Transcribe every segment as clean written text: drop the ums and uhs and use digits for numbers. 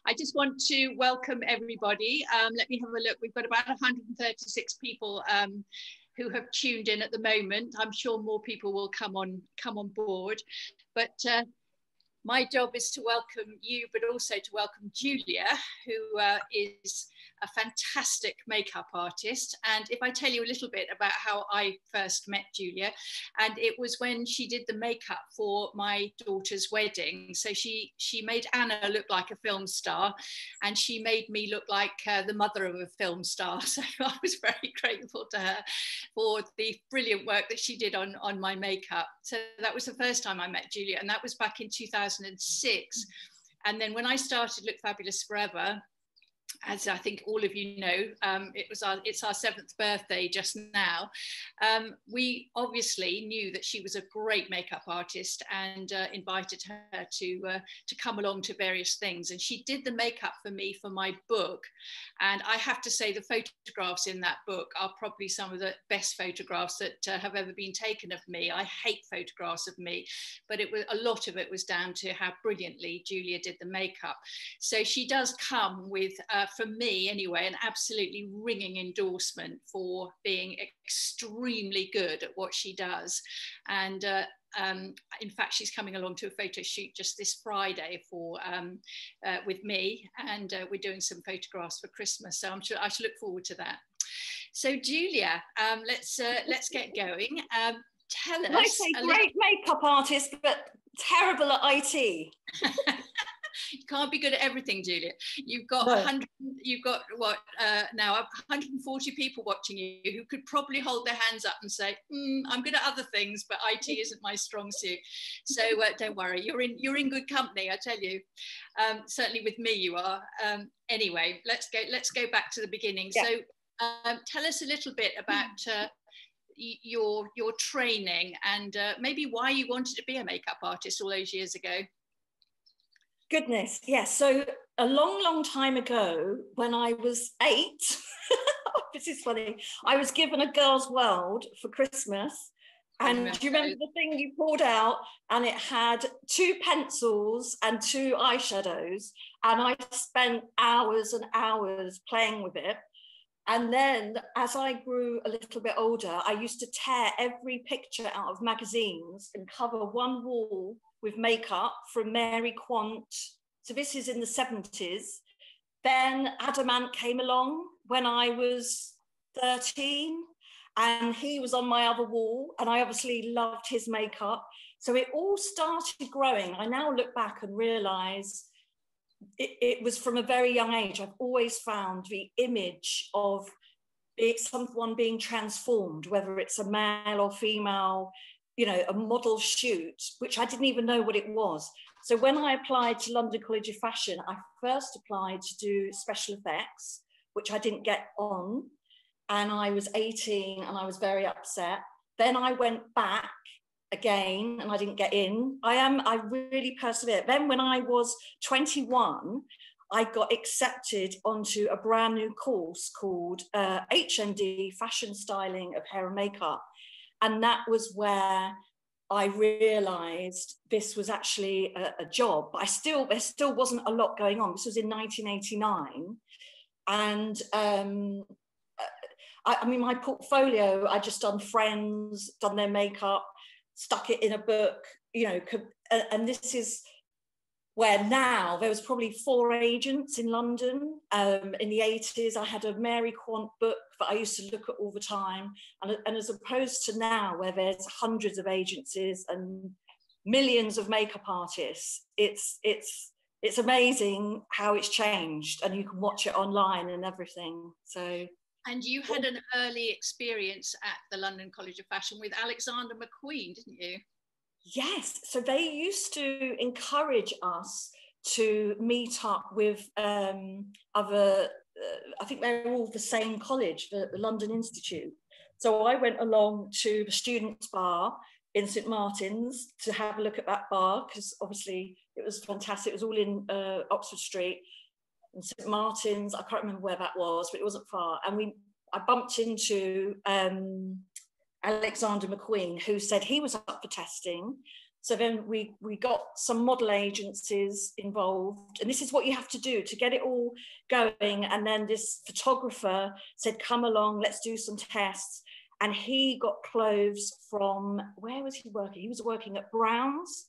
I just want to welcome everybody. Let me have a look. We've got about 136 people who have tuned in at the moment. I'm sure more people will come on board. But my job is to welcome you, but also to welcome Julia, who is a fantastic makeup artist. And if I tell you a little bit about how I first met Julia, and it was when she did the makeup for my daughter's wedding. So she made Anna look like a film star, and she made me look like the mother of a film star. So I was very grateful to her for the brilliant work that she did on my makeup. So that was the first time I met Julia, and that was back in 2006. And then when I started Look Fabulous Forever, as I think all of you know, it's our 7th birthday just now. We obviously knew that she was a great makeup artist and invited her to come along to various things. And she did the makeup for me for my book. And I have to say the photographs in that book are probably some of the best photographs that have ever been taken of me. I hate photographs of me, but a lot of it was down to how brilliantly Julia did the makeup. So she does come with for me anyway, an absolutely ringing endorsement for being extremely good at what she does. And in fact, she's coming along to a photo shoot just this Friday with me, and we're doing some photographs for Christmas. So I should look forward to that. So Julia, let's get going. Tell us. I say great makeup artist, but terrible at IT. You can't be good at everything, Julia. You've got now 140 people watching you who could probably hold their hands up and say, I'm good at other things, but IT isn't my strong suit. So don't worry, you're in good company, I tell you. Certainly with me you are. Anyway, let's go back to the beginning. Yeah. So tell us a little bit about your training and maybe why you wanted to be a makeup artist all those years ago. Goodness, yes. So a long time ago, when I was 8, this is funny, I was given a Girls' World for Christmas. And do you remember the thing you pulled out? And it had 2 pencils and 2 eyeshadows. And I spent hours and hours playing with it. And then as I grew a little bit older, I used to tear every picture out of magazines and cover one wall with makeup from Mary Quant. So this is in the 70s. Then Adamant came along when I was 13, and he was on my other wall, and I obviously loved his makeup. So it all started growing. I now look back and realise it was from a very young age. I've always found the image of someone being transformed, whether it's a male or female, you know, a model shoot, which I didn't even know what it was. So when I applied to London College of Fashion, I first applied to do special effects, which I didn't get on. And I was 18 and I was very upset. Then I went back again and I didn't get in. I really persevered. Then when I was 21, I got accepted onto a brand new course called HND, Fashion Styling of Hair and Makeup. And that was where I realised this was actually a job. But there still wasn't a lot going on. This was in 1989. And I mean, my portfolio, I just done friends, done their makeup, stuck it in a book, you know, and this is where now there was probably 4 agents in London. In the 80s, I had a Mary Quant book that I used to look at all the time. And as opposed to now, where there's hundreds of agencies and millions of makeup artists, it's amazing how it's changed, and you can watch it online and everything. So. And you had an early experience at the London College of Fashion with Alexander McQueen, didn't you? Yes, so they used to encourage us to meet up with other, I think they were all the same college, the London Institute. So I went along to the Students' Bar in St Martin's to have a look at that bar, because obviously it was fantastic. It was all in Oxford Street and St Martin's. I can't remember where that was, but it wasn't far. And I bumped into Alexander McQueen, who said he was up for testing. So then we got some model agencies involved, and this is what you have to do to get it all going. And then this photographer said, come along, let's do some tests. And he got clothes from, where was he working? He was working at Brown's.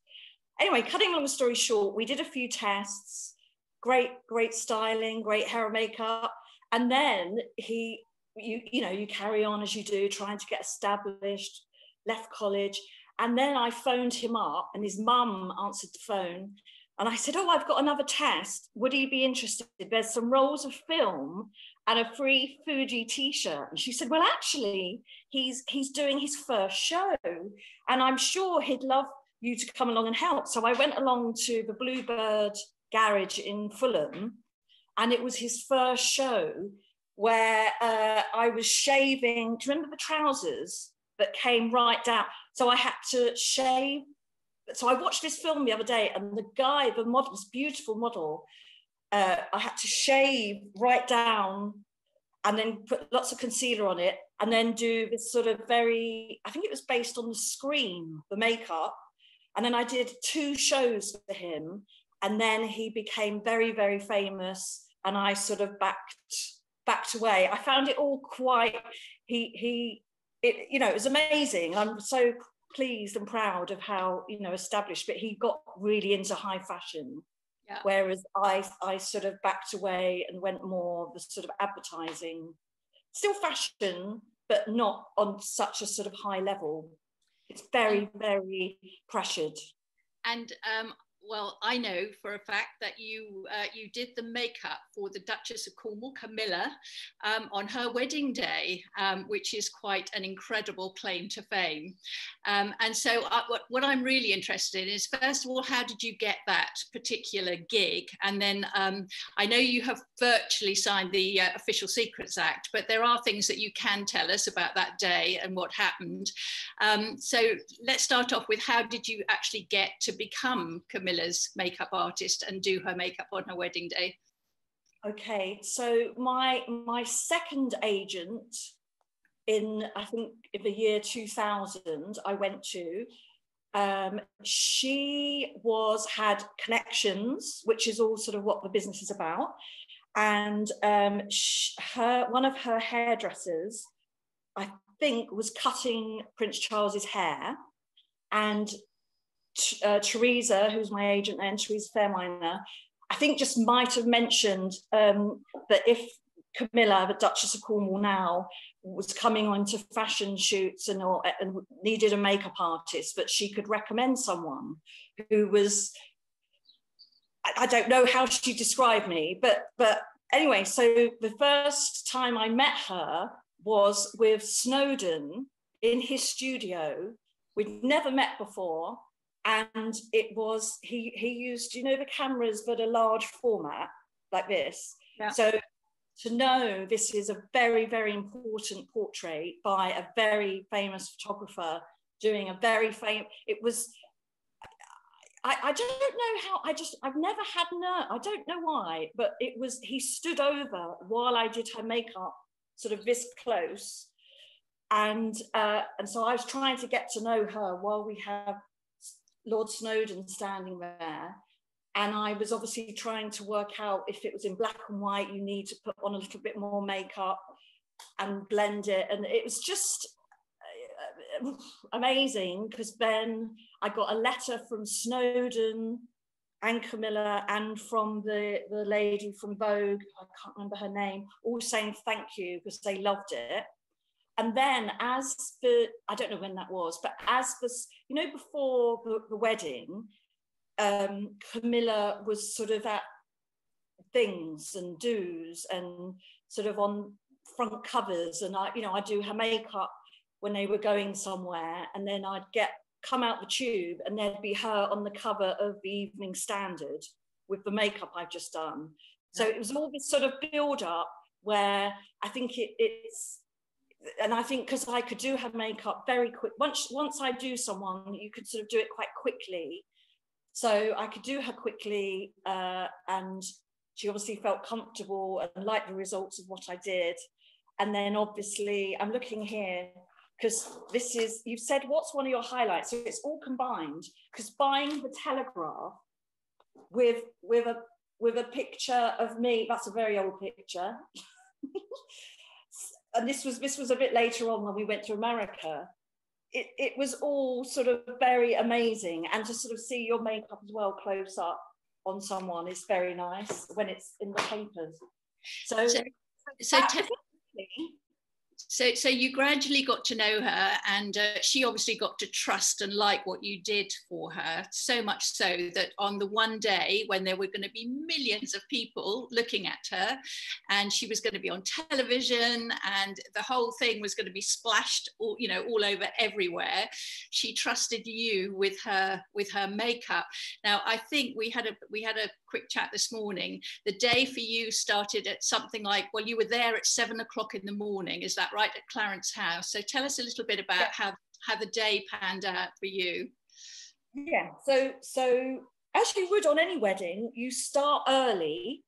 Anyway, cutting a long story short, we did a few tests, great styling, great hair and makeup. And then you carry on as you do, trying to get established, left college. And then I phoned him up and his mum answered the phone. And I said, oh, I've got another test. Would he be interested? There's some rolls of film and a free foodie t-shirt. And she said, well, actually, he's doing his first show. And I'm sure he'd love you to come along and help. So I went along to the Bluebird garage in Fulham. And it was his first show where I was shaving. Do you remember the trousers that came right down? So I had to shave. So I watched this film the other day, and the guy, the model, this beautiful model, I had to shave right down and then put lots of concealer on it and then do this sort of I think it was based on the Scream, the makeup. And then I did 2 shows for him, and then he became very, very famous, and I sort of backed away. I found it all quite, it was amazing. I'm so pleased and proud of how, established, but he got really into high fashion. Yeah. Whereas I sort of backed away and went more the sort of advertising, still fashion, but not on such a sort of high level. It's very, very pressured. And well, I know for a fact that you did the makeup for the Duchess of Cornwall, Camilla, on her wedding day, which is quite an incredible claim to fame. And so what I'm really interested in is, first of all, how did you get that particular gig? And then I know you have virtually signed the Official Secrets Act, but there are things that you can tell us about that day and what happened. So let's start off with, how did you actually get to become Camilla's makeup artist and do her makeup on her wedding day? Okay, so my second agent I think in the year 2000 I went to, she had connections, which is all sort of what the business is about, and one of her hairdressers, I think, was cutting Prince Charles's hair, and Teresa, who's my agent then, Teresa Fairminer, I think just might have mentioned that if Camilla, the Duchess of Cornwall now, was coming on to fashion shoots and needed a makeup artist, but she could recommend someone who was, I don't know how she described me, but anyway, so the first time I met her was with Snowden in his studio. We'd never met before. And it was, he used, the cameras that are large format like this. Yeah. So to know this is a very, very important portrait by a very famous photographer doing a very famous, it was, I don't know how, I've never had I don't know why, but it was, he stood over while I did her makeup sort of this close. And so I was trying to get to know her while we have Lord Snowden standing there, and I was obviously trying to work out if it was in black and white, you need to put on a little bit more makeup and blend it, and it was just amazing, because then I got a letter from Snowden and Camilla and from the lady from Vogue, I can't remember her name, all saying thank you because they loved it. And then I don't know when that was, but before the wedding, Camilla was sort of at things and do's and sort of on front covers. And I do her makeup when they were going somewhere, and then I'd come out the tube and there'd be her on the cover of the Evening Standard with the makeup I've just done. So it was all this sort of build up where I think it's, and I think because I could do her makeup very quick, once I do someone, you could sort of do it quite quickly. So I could do her quickly, and she obviously felt comfortable and liked the results of what I did. And then obviously, I'm looking here, because this is, you've said what's one of your highlights, so it's all combined, because buying the Telegraph with a picture of me, that's a very old picture, and this was a bit later on when we went to America. It was all sort of very amazing, and to sort of see your makeup as well close up on someone is very nice when it's in the papers. So you gradually got to know her, and she obviously got to trust and like what you did for her, so much so that on the one day when there were going to be millions of people looking at her, and she was going to be on television, and the whole thing was going to be splashed all over everywhere, she trusted you with her makeup. Now, I think we had a quick chat this morning. The day for you started at something like, well, you were there at 7 o'clock in the morning, is that right, at Clarence House? So tell us a little bit about how the day panned out for you. Yeah, so as you would on any wedding, you start early,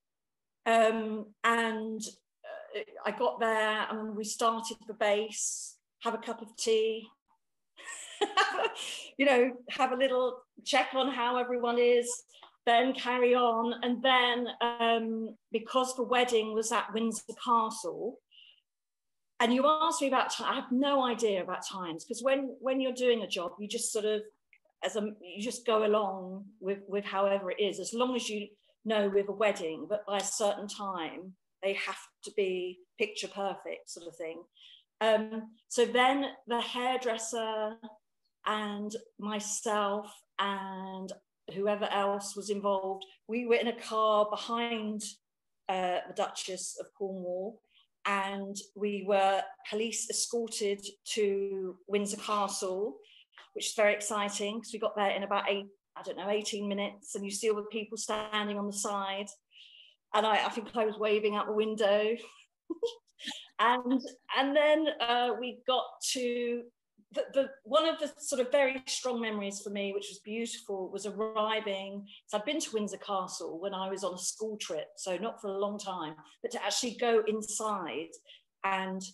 and I got there and we started the base, have a cup of tea, have a little check on how everyone is, then carry on. And then because the wedding was at Windsor Castle, and you asked me about time, I have no idea about times, because when you're doing a job, you just sort of, you just go along with however it is, as long as you know with a wedding, but by a certain time, they have to be picture perfect sort of thing. So then the hairdresser and myself and whoever else was involved, we were in a car behind the Duchess of Cornwall, and we were police escorted to Windsor Castle, which is very exciting because we got there in about 18 minutes, and you see all the people standing on the side, and I think I was waving out the window. and then we got to one of the sort of very strong memories for me, which was beautiful, was arriving. So I'd been to Windsor Castle when I was on a school trip, so not for a long time, but to actually go inside, and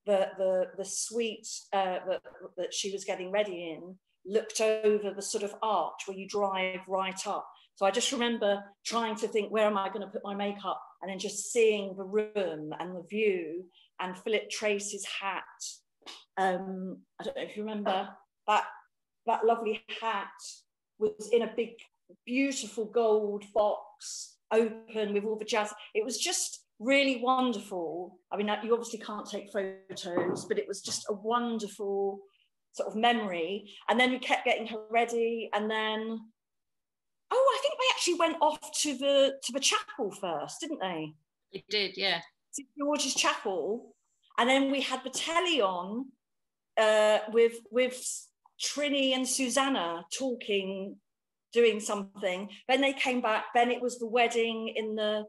the suite that she was getting ready in looked over the sort of arch where you drive right up. So I just remember trying to think, where am I going to put my makeup? And then just seeing the room and the view, and Philip Tracy's hat. I don't know if you remember, that lovely hat was in a big, beautiful gold box, open with all the jazz. It was just really wonderful. I mean, you obviously can't take photos, but it was just a wonderful sort of memory. And then we kept getting her ready, and then, I think they actually went off to the chapel first, didn't they? They did, yeah. To George's Chapel, and then we had the telly on with Trini and Susanna talking, doing something. Then they came back. Then it was the wedding in the,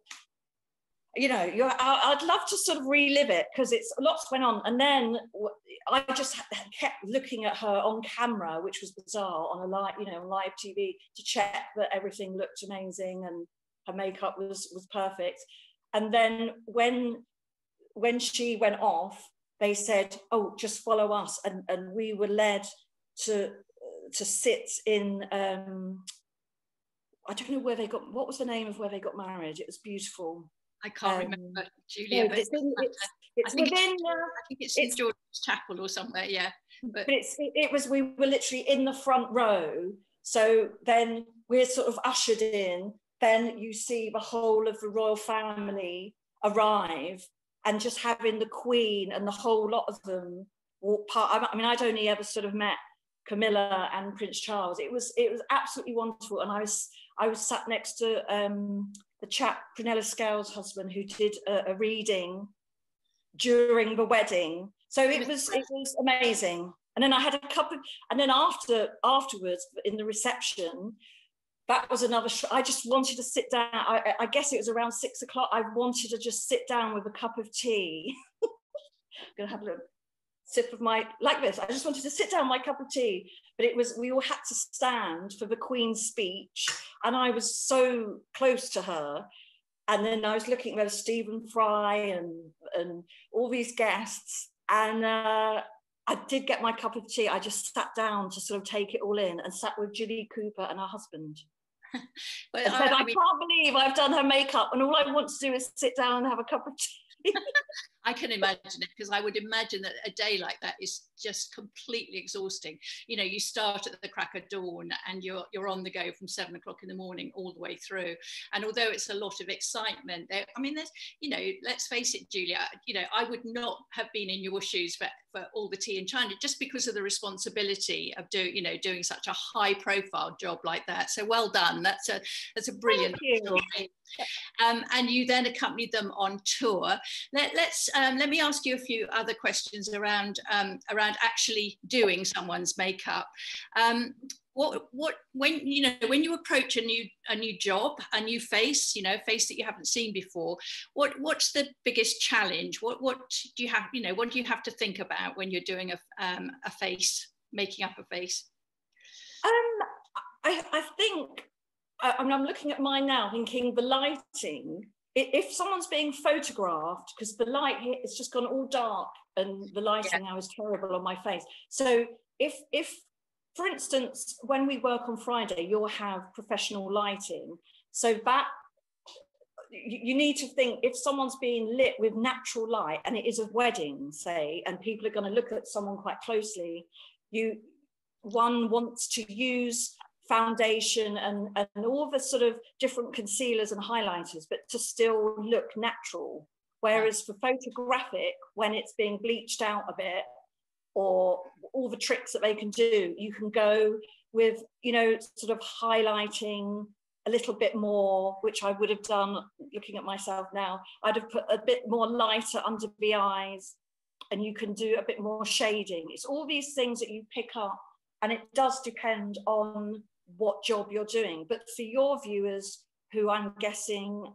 I'd love to sort of relive it because it's lots went on. And then I just kept looking at her on camera, which was bizarre, on live TV, to check that everything looked amazing and her makeup was perfect. And then when she went off, they said, "Oh, just follow us," and we were led to sit in. I don't know where they got. What was the name of where they got married? It was beautiful. I can't remember, Julia. No, I think it's St George's Chapel or somewhere. Yeah, but we were literally in the front row. So then we're sort of ushered in. Then you see the whole of the royal family arrive, and just having the Queen and the whole lot of them walk past. I mean, I'd only ever sort of met Camilla and Prince Charles. It was absolutely wonderful. And I was sat next to the chap, Prunella Scales' husband, who did a reading during the wedding. So it was amazing. And then I had a couple, and then afterwards in the reception, that was another. I just wanted to sit down. I guess it was around 6 o'clock. I wanted to just sit down with a cup of tea. I'm gonna have a little sip of like this. I just wanted to sit down with my cup of tea. But we all had to stand for the Queen's speech, and I was so close to her. And then I was looking at Stephen Fry and all these guests, and I did get my cup of tea. I just sat down to sort of take it all in and sat with Julie Cooper and her husband. Well, and said, I can't believe I've done her makeup and all I want to do is sit down and have a cup of tea. I can imagine it, because I would imagine that a day like that is just completely exhausting. You know, you start at the crack of dawn and you're on the go from 7 o'clock in the morning all the way through. And although it's a lot of excitement, there's, you know, let's face it, Julia, you know, I would not have been in your shoes for all the tea in China, just because of the responsibility of doing such a high profile job like that. So well done. That's a brilliant story. And you then accompanied them on tour. Let me ask you a few other questions around actually doing someone's makeup. When you approach a new job, a new face, you know, a face that you haven't seen before, what's the biggest challenge? What do you have, you know, what do you have to think about when you're doing a face, making up a face? I think, I mean, I'm looking at mine now, thinking the lighting. If someone's being photographed, because the light here, it's just gone all dark and the lighting now is terrible on my face. So if for instance, when we work on Friday, you'll have professional lighting. So that you need to think, if someone's being lit with natural light and it is a wedding, say, and people are going to look at someone quite closely, one wants to use foundation and all the sort of different concealers and highlighters, but to still look natural. Whereas for photographic, when it's being bleached out a bit, or all the tricks that they can do, you can go with, you know, sort of highlighting a little bit more, which I would have done looking at myself now. I'd have put a bit more lighter under the eyes, and you can do a bit more shading. It's all these things that you pick up, and it does depend on what job you're doing. But for your viewers, who I'm guessing,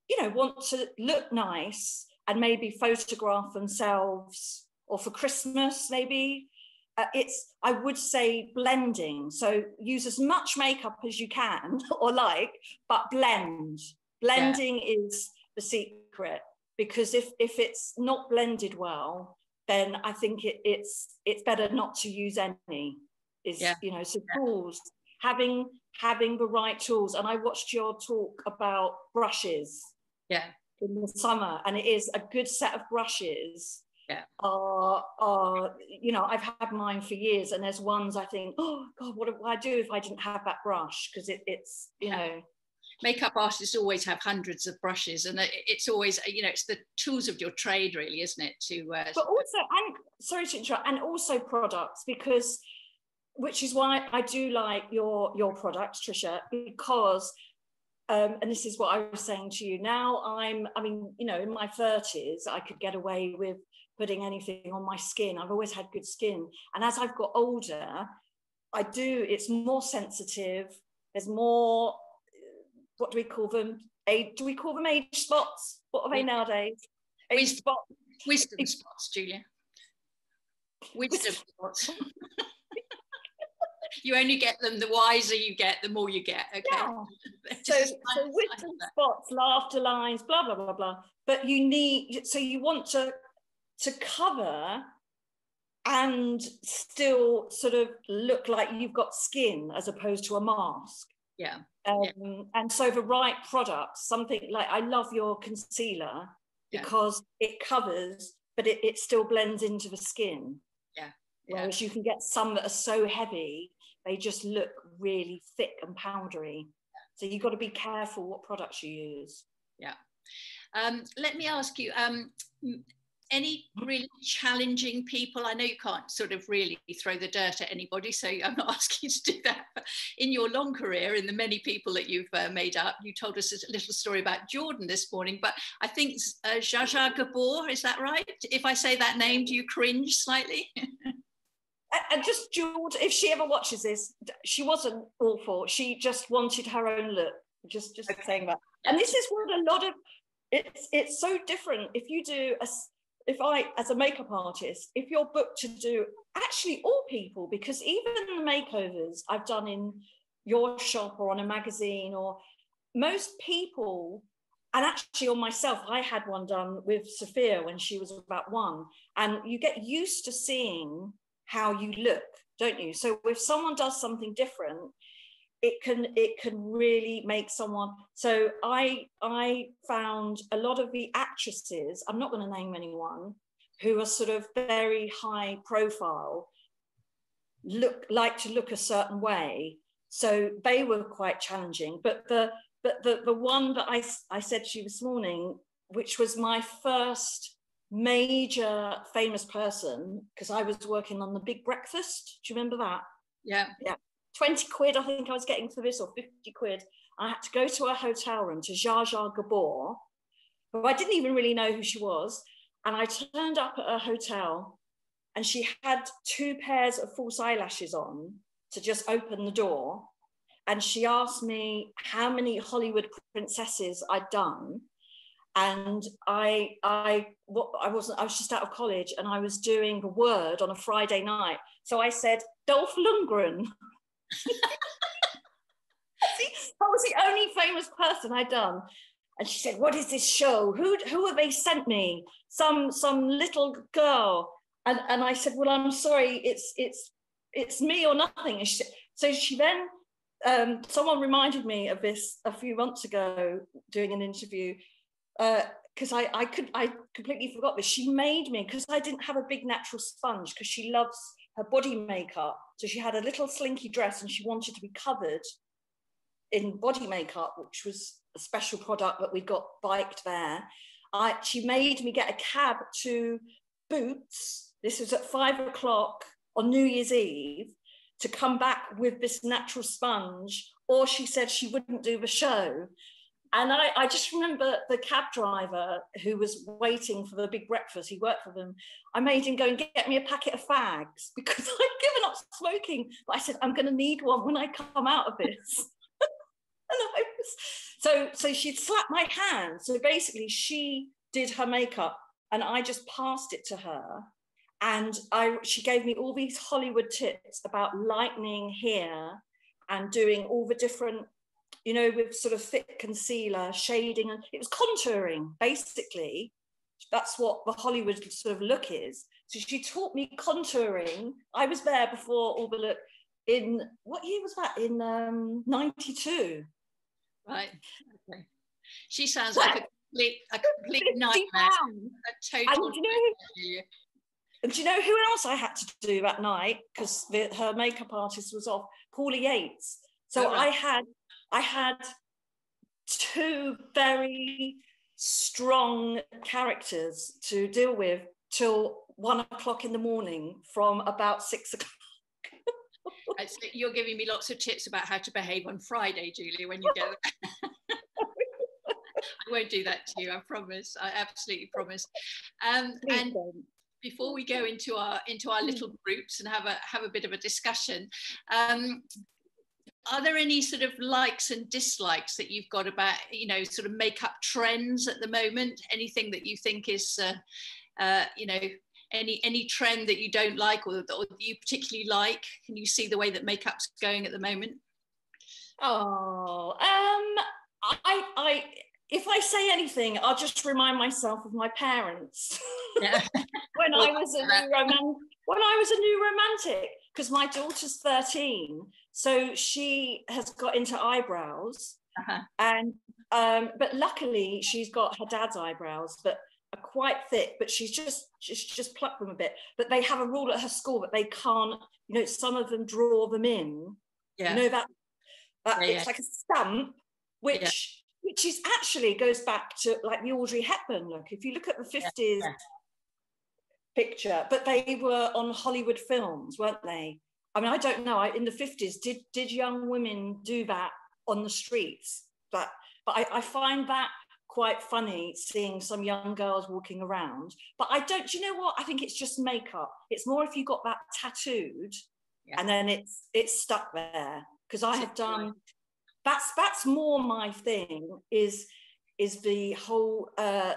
you know, want to look nice and maybe photograph themselves, or for Christmas maybe, I would say blending. So use as much makeup as you can or like, but blending is the secret, because if it's not blended well, then I think it's better not to use any. You know, so tools, having the right tools. And I watched your talk about brushes in the summer, and it is a good set of brushes. You know, I've had mine for years, and there's ones I think, oh God, what would I do if I didn't have that brush? Because it's you know, makeup artists always have hundreds of brushes, and it's always, you know, it's the tools of your trade, really, isn't it? But also, and sorry to interrupt, and also products, because which is why I do like your products, Tricia, because and this is what I was saying to you. Now I mean, you know, in my 30s, I could get away with putting anything on my skin. I've always had good skin. And as I've got older, it's more sensitive. There's more, what do we call them? Do we call them age spots? What are they nowadays? Age spots. Wisdom spots, Julia. Wisdom spots. You only get them, the wiser you get, the more you get, okay? Yeah. So wisdom spots, laughter lines, blah, blah, blah, blah. But you want to cover and still sort of look like you've got skin as opposed to a mask. And so the right products, something like, I love your concealer because it covers, but it still blends into the skin. Whereas you can get some that are so heavy, they just look really thick and powdery. So you've got to be careful what products you use. Let me ask you, any really challenging people? I know you can't sort of really throw the dirt at anybody, so I'm not asking you to do that. But in your long career, in the many people that you've made up, you told us a little story about Jordan this morning, but I think Zsa Zsa Gabor, is that right? If I say that name, do you cringe slightly? And just Jordan, if she ever watches this, she wasn't awful. She just wanted her own look. Just saying that. And this is what a lot of, it's so different. If you do as a makeup artist, if you're booked to do, actually all people, because even the makeovers I've done in your shop or on a magazine, or most people And actually on myself, I had one done with Sophia when she was about 1. And you get used to seeing how you look, don't you? So if someone does something different, it can really make someone. So I found a lot of the actresses, I'm not going to name anyone, who are sort of very high profile, like to look a certain way. So they were quite challenging. But the one that I said to you this morning, which was my first major famous person, because I was working on The Big Breakfast. Do you remember that? Yeah. 20 quid, I think I was getting for this, or 50 quid. I had to go to her hotel room, to Zsa Zsa Gabor, who I didn't even really know who she was. And I turned up at her hotel, and she had 2 pairs of false eyelashes on to just open the door. And she asked me how many Hollywood princesses I'd done. And I was just out of college, and I was doing The Word on a Friday night. So I said, Dolph Lundgren. That was the only famous person I'd done. And she said, what is this show? Who have they sent me? Some little girl. And I said, well, I'm sorry, it's me or nothing. And so she then, someone reminded me of this a few months ago doing an interview, because I completely forgot this. She made me, because I didn't have a big natural sponge, because she loves her body makeup. So she had a little slinky dress, and she wanted to be covered in body makeup, which was a special product that we got biked there. She made me get a cab to Boots. This was at 5 o'clock on New Year's Eve, to come back with this natural sponge, or she said she wouldn't do the show. And I just remember the cab driver who was waiting for The Big Breakfast, he worked for them, I made him go and get me a packet of fags, because I'd given up smoking. But I said, I'm going to need one when I come out of this. And so she'd slapped my hand. So basically she did her makeup, and I just passed it to her. And she gave me all these Hollywood tips about lightening here and doing all the different, you know, with sort of thick concealer, shading, and it was contouring, basically. That's what the Hollywood sort of look is. So she taught me contouring. I was there before all the look. In, what year was that? In 92. Right, okay. She sounds like a complete nightmare. A total nightmare. And do you know who else I had to do that night? Because her makeup artist was off, Paula Yates. So I had 2 very strong characters to deal with till 1 o'clock in the morning, from about 6 o'clock. So you're giving me lots of tips about how to behave on Friday, Julie, when you go. I won't do that to you, I promise. I absolutely promise. And before we go into our little groups and have a bit of a discussion, are there any sort of likes and dislikes that you've got about, you know, sort of makeup trends at the moment? Anything that you think is, you know, any trend that you don't like, or you particularly like? Can you see the way that makeup's going at the moment? Oh, if I say anything, I'll just remind myself of my parents. Yeah. when I was a new romantic, because my daughter's 13, so she has got into eyebrows, and but luckily she's got her dad's eyebrows, but are quite thick, but she's just plucked them a bit. But they have a rule at her school that they can't, you know, some of them draw them in. Yeah. You know that it's like a stamp, which is actually goes back to like the Audrey Hepburn look. If you look at the 50s picture, but they were on Hollywood films, weren't they? I mean, I don't know. In the 50s, did young women do that on the streets? But I find that quite funny, seeing some young girls walking around. But I don't, do you know what? I think it's just makeup. It's more if you got that tattooed and then it's stuck there. Because I have done, that's more my thing, is the whole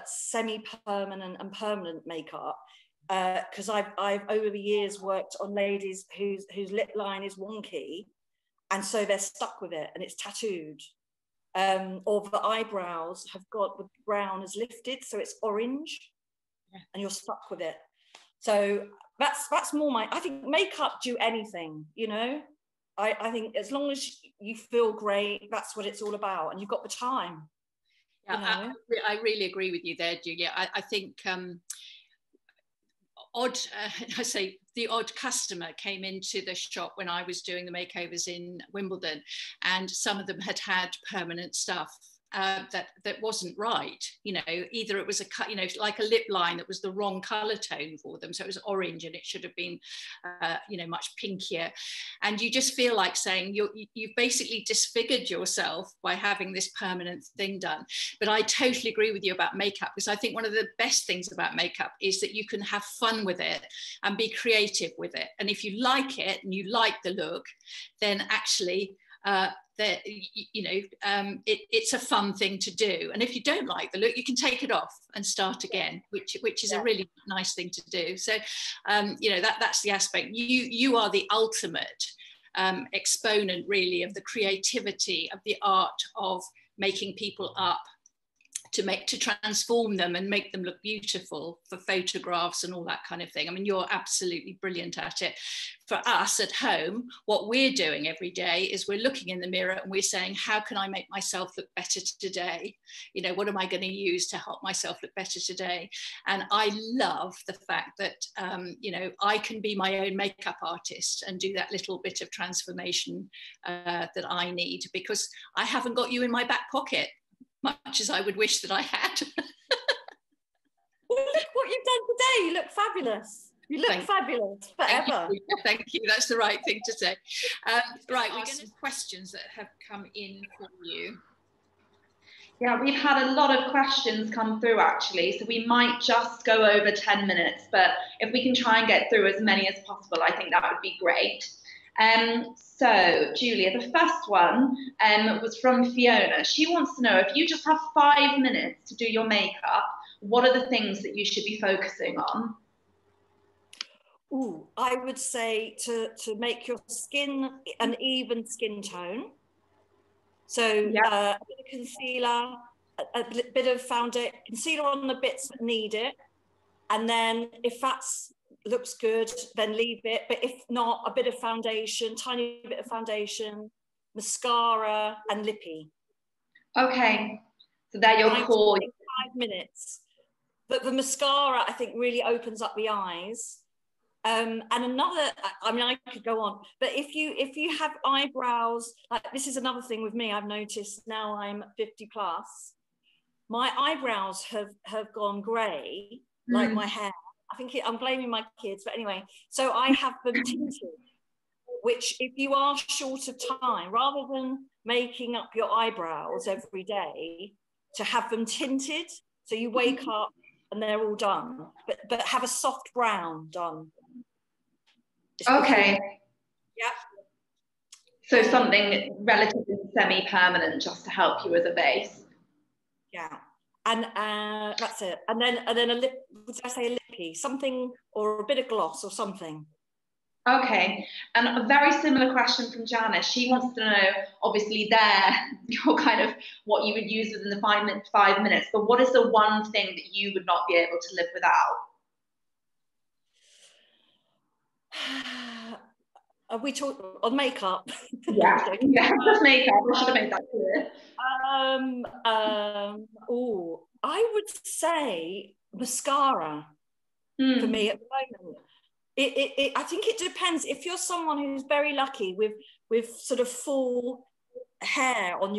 semi-permanent and permanent makeup. Because I've over the years worked on ladies whose lip line is wonky, and so they're stuck with it and it's tattooed. or the eyebrows have got the brown is lifted, so it's orange, and you're stuck with it. So that's more I think makeup, do anything, you know. I think as long as you feel great, that's what it's all about, and you've got the time. Yeah, you know? I really agree with you there, Julia. I think I say the odd customer came into the shop when I was doing the makeovers in Wimbledon, and some of them had permanent stuff that wasn't right. You know, either it was like a lip line that was the wrong color tone for them, so it was orange and it should have been much pinkier, and you just feel like saying you've basically disfigured yourself by having this permanent thing done. But I totally agree with you about makeup, because I think one of the best things about makeup is that you can have fun with it and be creative with it, and if you like it and you like the look, then actually it's a fun thing to do. And if you don't like the look, you can take it off and start again, which is a really nice thing to do. So that's the aspect. You are the ultimate exponent, really, of the creativity, of the art of making people up, to transform them and make them look beautiful for photographs and all that kind of thing. I mean, you're absolutely brilliant at it. For us at home, what we're doing every day is we're looking in the mirror and we're saying, how can I make myself look better today? You know, what am I going to use to help myself look better today? And I love the fact that, I can be my own makeup artist and do that little bit of transformation that I need, because I haven't got you in my back pocket, much as I would wish that I had. Well, look what you've done today. You look fabulous. You look fabulous forever. Thank you. That's the right thing to say. Right, we're going to questions that have come in for you. Yeah, we've had a lot of questions come through, actually, so we might just go over 10 minutes, but if we can try and get through as many as possible, I think that would be great. So, Julia, the first one was from Fiona. She wants to know, if you just have 5 minutes to do your makeup, what are the things that you should be focusing on? Ooh, I would say to make your skin an even skin tone. So a bit of concealer, a bit of foundation, concealer on the bits that need it. And then if that's looks good, then leave it. But if not, a bit of foundation, tiny bit of foundation, mascara and lippy. Okay, so they're your core. 5 minutes. But the mascara, I think, really opens up the eyes. And another, I mean, I could go on, but if you have eyebrows, like this is another thing with me, I've noticed now I'm 50 plus, my eyebrows have gone grey, like my hair. I think I'm blaming my kids, but anyway, so I have them tinted, which if you are short of time, rather than making up your eyebrows every day, to have them tinted, so you wake up and they're all done, but have a soft brown done. Okay. Yeah. So something relatively semi-permanent, just to help you as a base. Yeah. And that's it. And then a lip, would I say a lippy, something, or a bit of gloss or something. Okay, and a very similar question from Janice. She wants to know, obviously you're kind of what you would use within the 5 minutes, but what is the one thing that you would not be able to live without? Are we talking on makeup? Yeah, just makeup. I should have made that clear. I would say mascara for me at the moment. I think it depends. If you're someone who's very lucky with sort of full hair on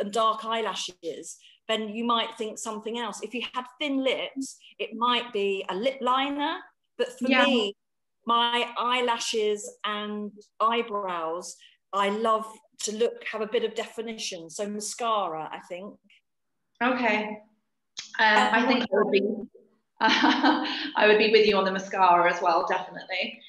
and dark eyelashes, then you might think something else. If you had thin lips, it might be a lip liner. But for me, my eyelashes and eyebrows, I love to have a bit of definition. So mascara, I think. Okay. I think I would be with you on the mascara as well, definitely.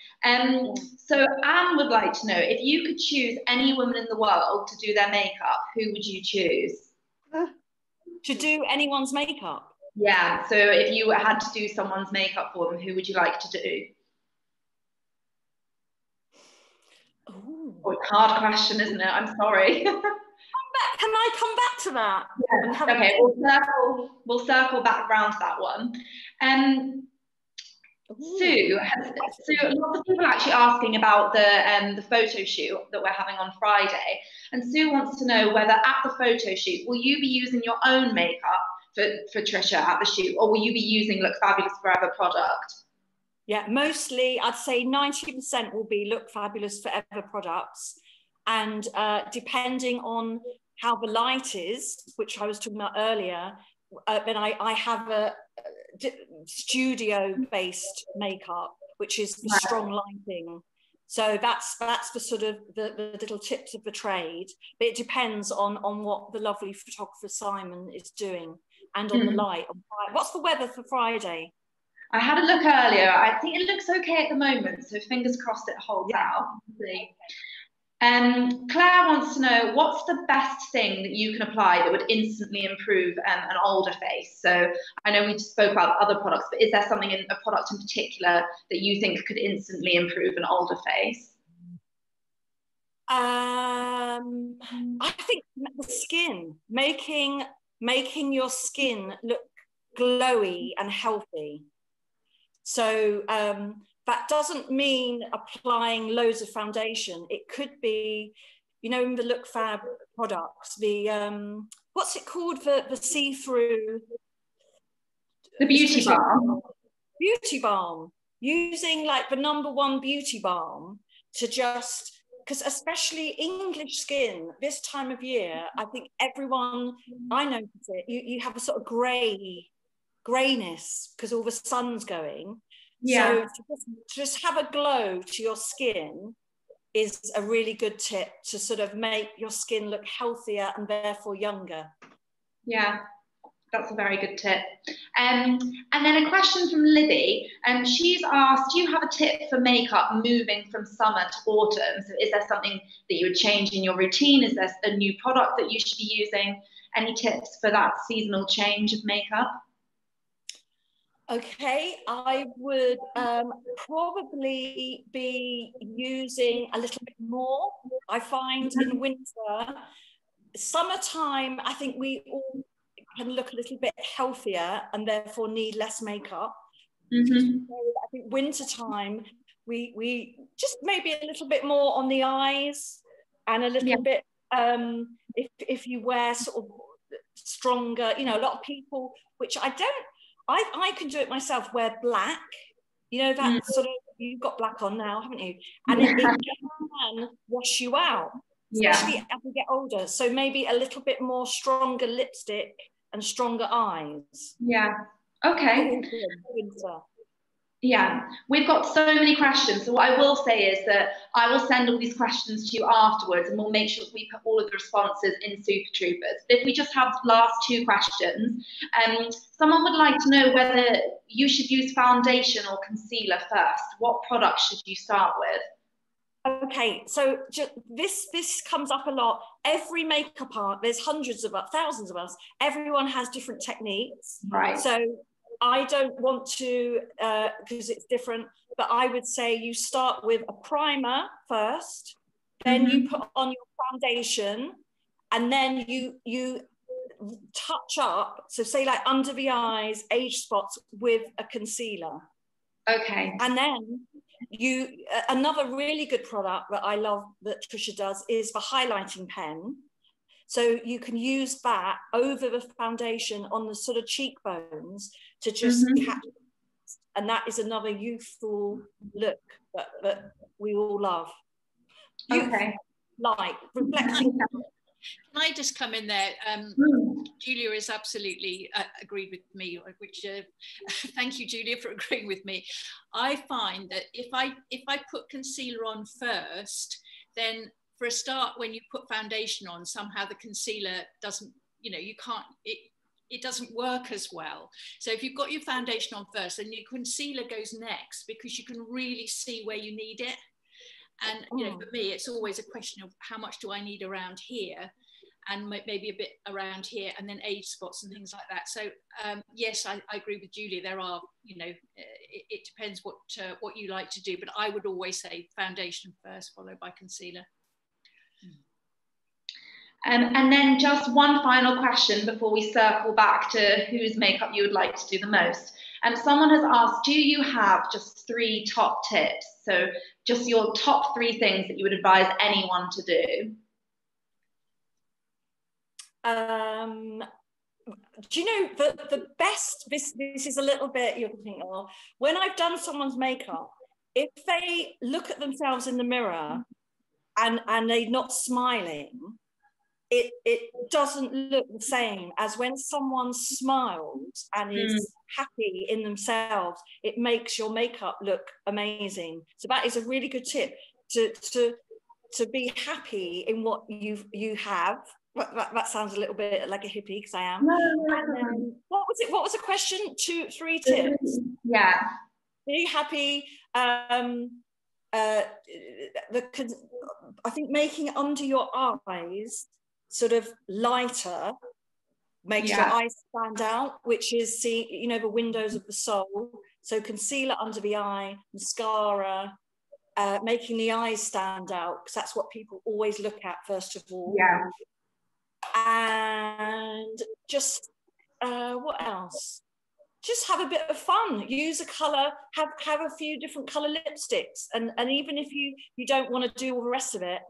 So Anne would like to know, if you could choose any woman in the world to do their makeup, who would you choose? To do anyone's makeup? Yeah, so if you had to do someone's makeup for them, who would you like to do? Oh, it's a hard question, isn't it? I'm sorry. Can I come back to that? Yeah. Okay, we'll circle back around to that one. Sue, lots of people are actually asking about the photo shoot that we're having on Friday, and Sue wants to know whether at the photo shoot will you be using your own makeup for Tricia at the shoot, or will you be using Look Fabulous Forever product? Yeah, mostly I'd say 90% will be Look Fabulous Forever products, and depending on how the light is, which I was talking about earlier, then I have a studio-based makeup, which is the strong lighting. So that's the sort of the little tips of the trade. But it depends on what the lovely photographer Simon is doing, and on the light. What's the weather for Friday? I had a look earlier. I think it looks okay at the moment, so fingers crossed it holds out. Claire wants to know, what's the best thing that you can apply that would instantly improve an older face? So I know we just spoke about other products, but is there something in a product in particular that you think could instantly improve an older face? I think the skin, making your skin look glowy and healthy. So that doesn't mean applying loads of foundation. It could be, you know, in the Look Fab products, the what's it called, the see-through? The beauty balm. Beauty balm. Using like the #1 beauty balm to just, because especially English skin this time of year, I think everyone, I notice it, you have a sort of grayness because all the sun's going. Yeah. So to just have a glow to your skin is a really good tip to sort of make your skin look healthier and therefore younger. Yeah, that's a very good tip. And then a question from Libby. She's asked, do you have a tip for makeup moving from summer to autumn? So is there something that you would change in your routine? Is there a new product that you should be using? Any tips for that seasonal change of makeup? Okay, I would probably be using a little bit more. I find in winter, summertime, I think we all can look a little bit healthier and therefore need less makeup. So I think winter time, we just maybe a little bit more on the eyes, and a little bit, if you wear sort of stronger, you know, a lot of people, which I can do it myself, wear black, you know, that sort of, you've got black on now, haven't you? And it can wash you out, especially as we get older. So maybe a little bit more stronger lipstick and stronger eyes. Yeah, okay. Winter. Yeah, we've got so many questions. So what I will say is that I will send all these questions to you afterwards, and we'll make sure that we put all of the responses in Super Troopers. But if we just have the last 2 questions, someone would like to know whether you should use foundation or concealer first. What product should you start with? Okay, so this comes up a lot. Every makeup art, there's hundreds of us, thousands of us. Everyone has different techniques. Right. So I don't want to, because it's different, but I would say you start with a primer first, then you put on your foundation, and then you touch up, so say like under the eyes, age spots, with a concealer. Okay. And then another really good product that I love that Tricia does is the highlighting pen. So you can use that over the foundation on the sort of cheekbones to just catch, and that is another youthful look that we all love. Okay. Light, reflecting. Can I just come in there? Julia is absolutely agreed with me, which thank you, Julia, for agreeing with me. I find that if I put concealer on first, then for a start, when you put foundation on, somehow the concealer doesn't, you know, you can't, it doesn't work as well. So if you've got your foundation on first, then your concealer goes next, because you can really see where you need it. And you know, for me, it's always a question of how much do I need around here, and maybe a bit around here, and then age spots and things like that. So yes, I agree with Julia. There are, you know, it depends what you like to do, but I would always say foundation first, followed by concealer. And then just one final question before we circle back to whose makeup you would like to do the most. Someone has asked, do you have just 3 top tips? So just your top 3 things that you would advise anyone to do. Do you know the best, this is a little bit, you're thinking, oh, when I've done someone's makeup, if they look at themselves in the mirror and they're not smiling, it doesn't look the same as when someone smiles and is happy in themselves. It makes your makeup look amazing. So that is a really good tip, to be happy in what you have. That sounds a little bit like a hippie, because I am. And what was the question? 2, 3 tips? Yeah. Be happy. I think making under your eyes sort of lighter makes your eyes stand out, which is, the windows of the soul. So concealer under the eye, mascara, making the eyes stand out, because that's what people always look at first of all. Yeah. And just what else? Just have a bit of fun. Use a colour. Have a few different colour lipsticks, and even if you don't want to do all the rest of it,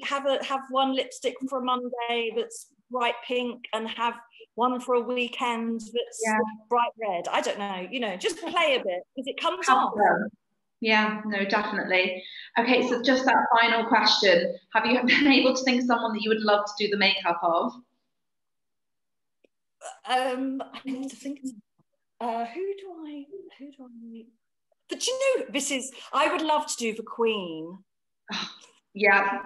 have one lipstick for a Monday that's bright pink, and have one for a weekend that's bright red. I don't know. Just play a bit, because it comes off. Yeah, no, definitely. Okay, so just that final question. Have you been able to think of someone that you would love to do the makeup of? I need to think. Who do I? But I would love to do the Queen. Yeah.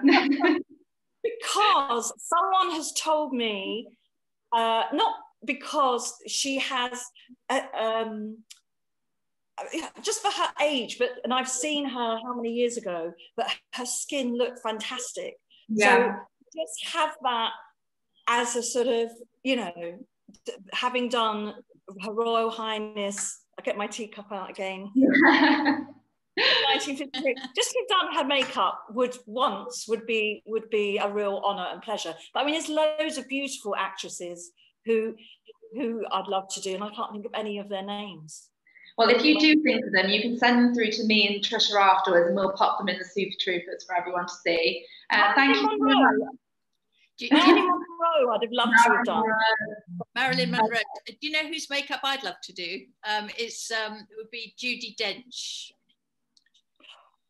Because someone has told me, not because she has, just for her age, and I've seen her how many years ago, but her skin looked fantastic. Yeah. So just have that as a sort of, having done Her Royal Highness, I get my teacup out again. 1953. Just to have done her makeup would be a real honour and pleasure. But I mean, there's loads of beautiful actresses who I'd love to do, and I can't think of any of their names. Well, if you do think of them, you can send them through to me and Tricia afterwards, and we'll pop them in the Super Troopers for everyone to see. Thank you so much. Marilyn Monroe, I'd have loved to have done. Marilyn Monroe. Do you know whose makeup I'd love to do? It would be Judi Dench.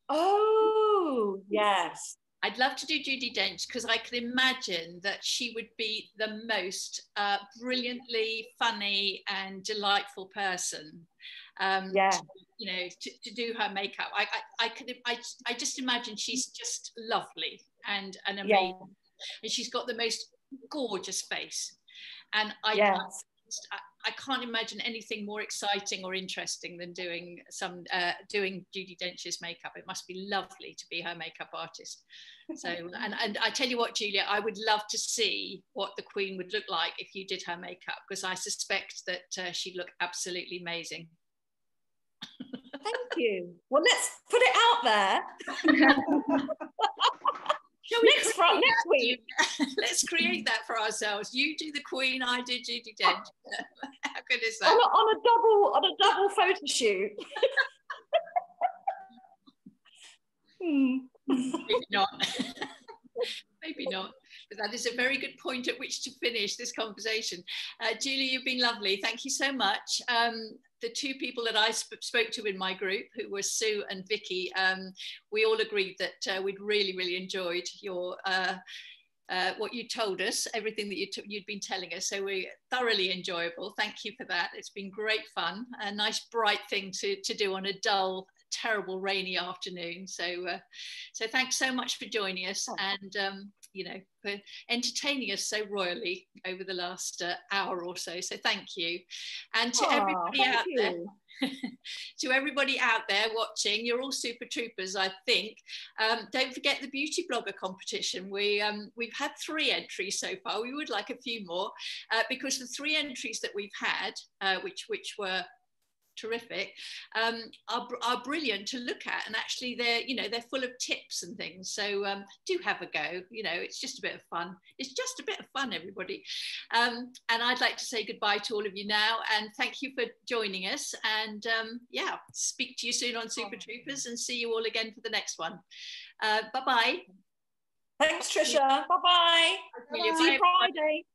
Oh, yes. I'd love to do Judi Dench, because I could imagine that she would be the most brilliantly funny and delightful person. To do her makeup. I just imagine she's just lovely and amazing. Yeah. And she's got the most gorgeous face. And I can't imagine anything more exciting or interesting than doing Judi Dench's makeup. It must be lovely to be her makeup artist. So, and I tell you what, Julia, I would love to see what the Queen would look like if you did her makeup, because I suspect that she'd look absolutely amazing. Thank you. Well, let's put it out there. Next week. Let's create that for ourselves. You do the Queen, I do Judi Dench. How good is that? On a double photo shoot. Maybe not. Maybe not. But that is a very good point at which to finish this conversation. Julie, you've been lovely. Thank you so much. The 2 people that I spoke to in my group, who were Sue and Vicky, we all agreed that we'd really, really enjoyed your what you told us, everything that you'd been telling us. So we're thoroughly enjoyable. Thank you for that. It's been great fun. A nice bright thing to do on a dull, terrible rainy afternoon. So thanks so much for joining us, and for entertaining us so royally over the last hour or so. So thank you. And to everybody out there, to everybody out there watching, you're all super troopers, I think. Don't forget the beauty blogger competition. We've had 3 entries so far. We would like a few more, because the 3 entries that we've had, which were terrific, are brilliant to look at, and actually they're full of tips and things. So do have a go. It's just a bit of fun. It's just a bit of fun, everybody. And I'd like to say goodbye to all of you now, and thank you for joining us. And yeah, speak to you soon on Super Troopers, and see you all again for the next one. Bye-bye. Thanks, Tricia. Bye-bye. See you Friday.